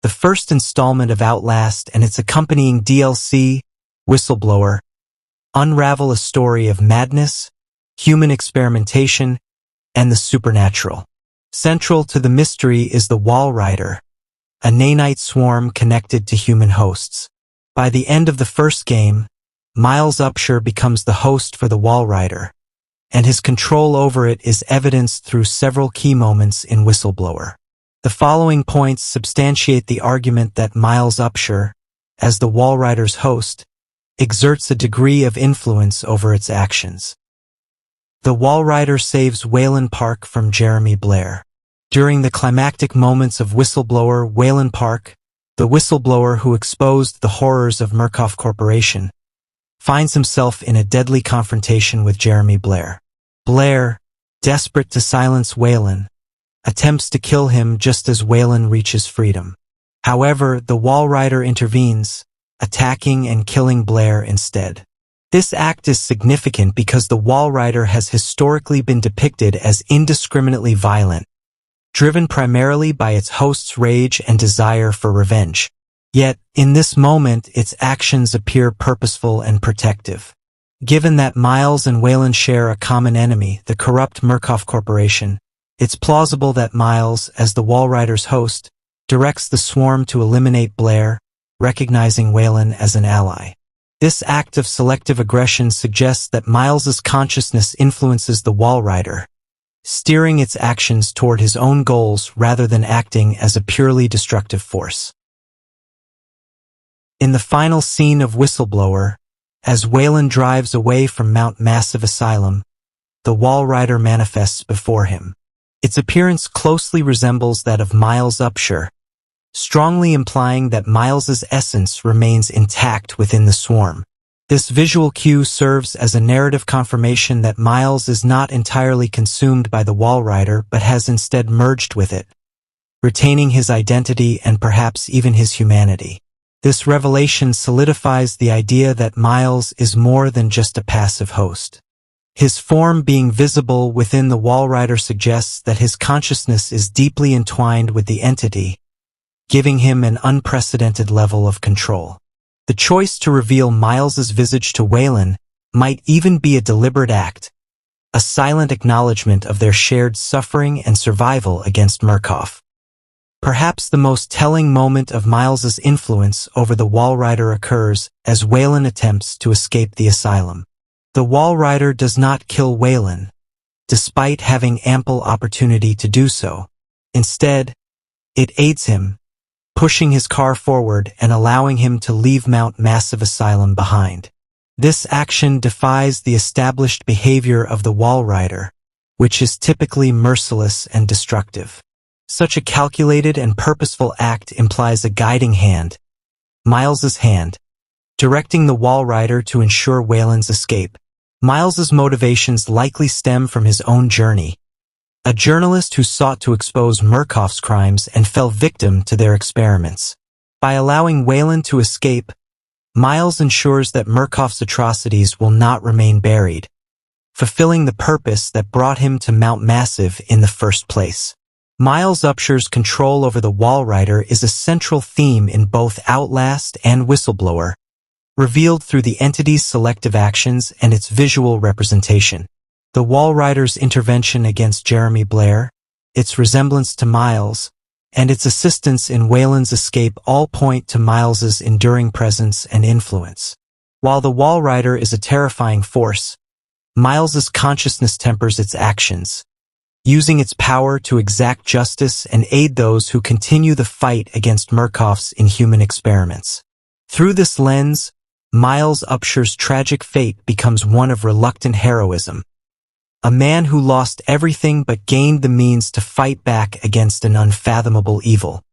the first installment of Outlast and its accompanying DLC, Whistleblower, unravel a story of madness, human experimentation, and the supernatural. Central to the mystery is the Walrider, a nanite swarm connected to human hosts. By the end of the first game, Miles Upshur becomes the host for the Walrider, and his control over it is evidenced through several key moments in Whistleblower. The following points substantiate the argument that Miles Upshur, as the Walrider's host, exerts a degree of influence over its actions. The Walrider saves Wayland Park from Jeremy Blair. During the climactic moments of Whistleblower, Wayland Park, the whistleblower who exposed the horrors of Murkoff Corporation, finds himself in a deadly confrontation with Jeremy Blair. Blair, desperate to silence Wayland, attempts to kill him just as Wayland reaches freedom. However, the Walrider intervenes, attacking and killing Blair instead. This act is significant because the Walrider has historically been depicted as indiscriminately violent, driven primarily by its host's rage and desire for revenge. Yet, in this moment, its actions appear purposeful and protective. Given that Miles and Wayland share a common enemy, the corrupt Murkoff Corporation, it's plausible that Miles, as the Walrider's host, directs the swarm to eliminate Blair, recognizing Wayland as an ally. This act of selective aggression suggests that Miles's consciousness influences the Walrider, steering its actions toward his own goals rather than acting as a purely destructive force. In the final scene of Whistleblower, as Wayland drives away from Mount Massive Asylum, the Walrider manifests before him. Its appearance closely resembles that of Miles Upshur, strongly implying that Miles's essence remains intact within the swarm. This visual cue serves as a narrative confirmation that Miles is not entirely consumed by the Walrider but has instead merged with it, retaining his identity and perhaps even his humanity. This revelation solidifies the idea that Miles is more than just a passive host. His form being visible within the Walrider suggests that his consciousness is deeply entwined with the entity, giving him an unprecedented level of control. The choice to reveal Miles's visage to Wayland might even be a deliberate act, a silent acknowledgement of their shared suffering and survival against Murkoff. Perhaps the most telling moment of Miles's influence over the Walrider occurs as Wayland attempts to escape the asylum. The Walrider does not kill Wayland, despite having ample opportunity to do so. Instead, it aids him, pushing his car forward and allowing him to leave Mount Massive Asylum behind. This action defies the established behavior of the Walrider, which is typically merciless and destructive. Such a calculated and purposeful act implies a guiding hand, Miles's hand, directing the Walrider to ensure Wayland's escape. Miles's motivations likely stem from his own journey, a journalist who sought to expose Murkoff's crimes and fell victim to their experiments. By allowing Wayland to escape, Miles ensures that Murkoff's atrocities will not remain buried, fulfilling the purpose that brought him to Mount Massive in the first place. Miles Upshur's control over the Walrider is a central theme in both Outlast and Whistleblower, revealed through the entity's selective actions and its visual representation. The Walrider's intervention against Jeremy Blair, its resemblance to Miles, and its assistance in Wayland's escape all point to Miles's enduring presence and influence. While the Walrider is a terrifying force, Miles's consciousness tempers its actions, using its power to exact justice and aid those who continue the fight against Murkoff's inhuman experiments. Through this lens, Miles Upshur's tragic fate becomes one of reluctant heroism, a man who lost everything but gained the means to fight back against an unfathomable evil.